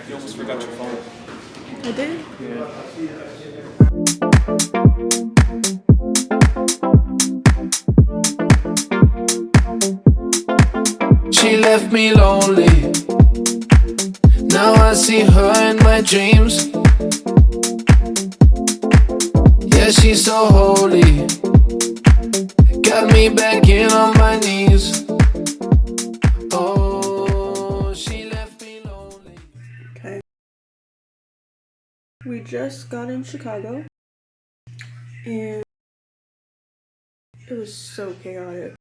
You almost forgot your phone. I did? Yeah. She left me lonely. Now I see her in my dreams. Yeah, she's so holy. Got me back in on my knees. Oh, she left me lonely. Okay. We just got in Chicago and it was so chaotic.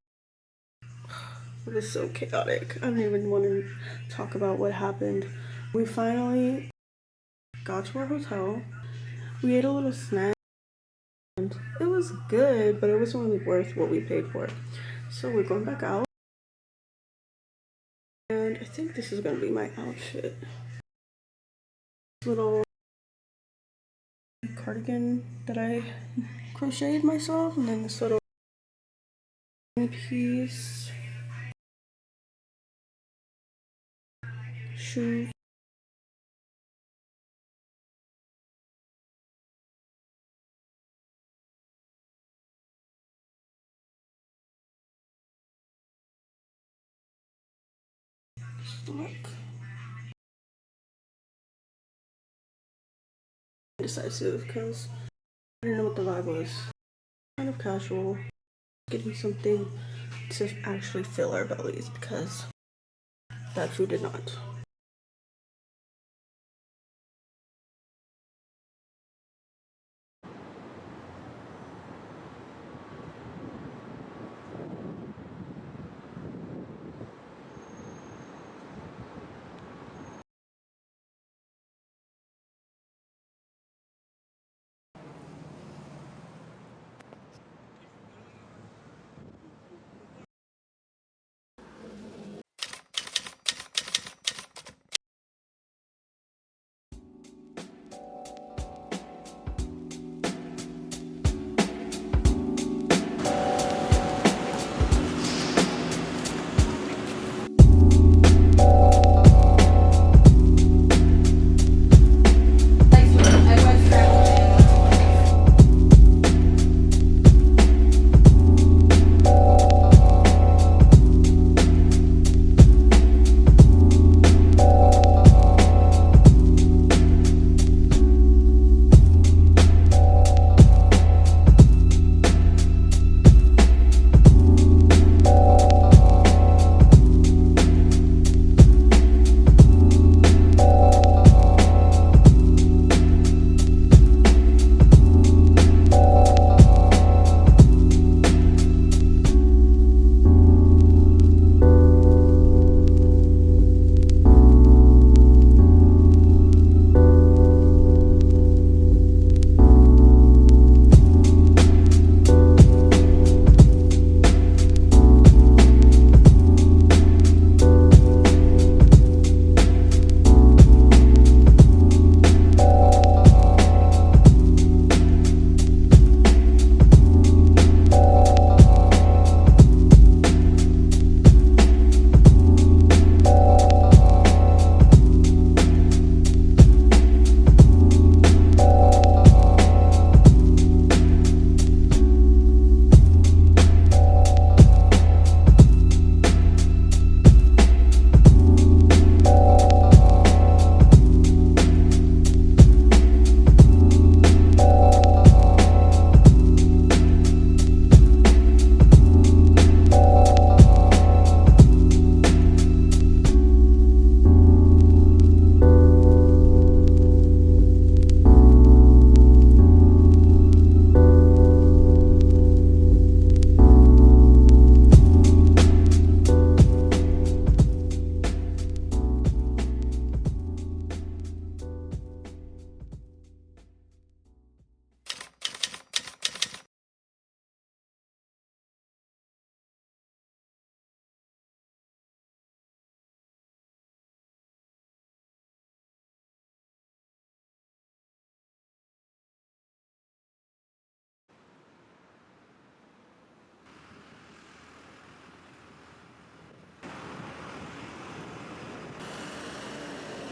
It was so chaotic. I don't even want to talk about what happened. We finally got to our hotel. We ate a little snack. It was good, but it wasn't really worth what we paid for. So we're going back out. And I think this is gonna be my outfit. Little cardigan that I crocheted myself, and then this little piece, shoes. Look. Indecisive because I didn't know what the vibe was. Kind of casual. Getting something to actually fill our bellies because that food did not.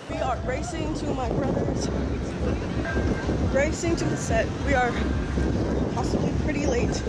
We are racing to my brother's. Racing to the set. We are possibly pretty late.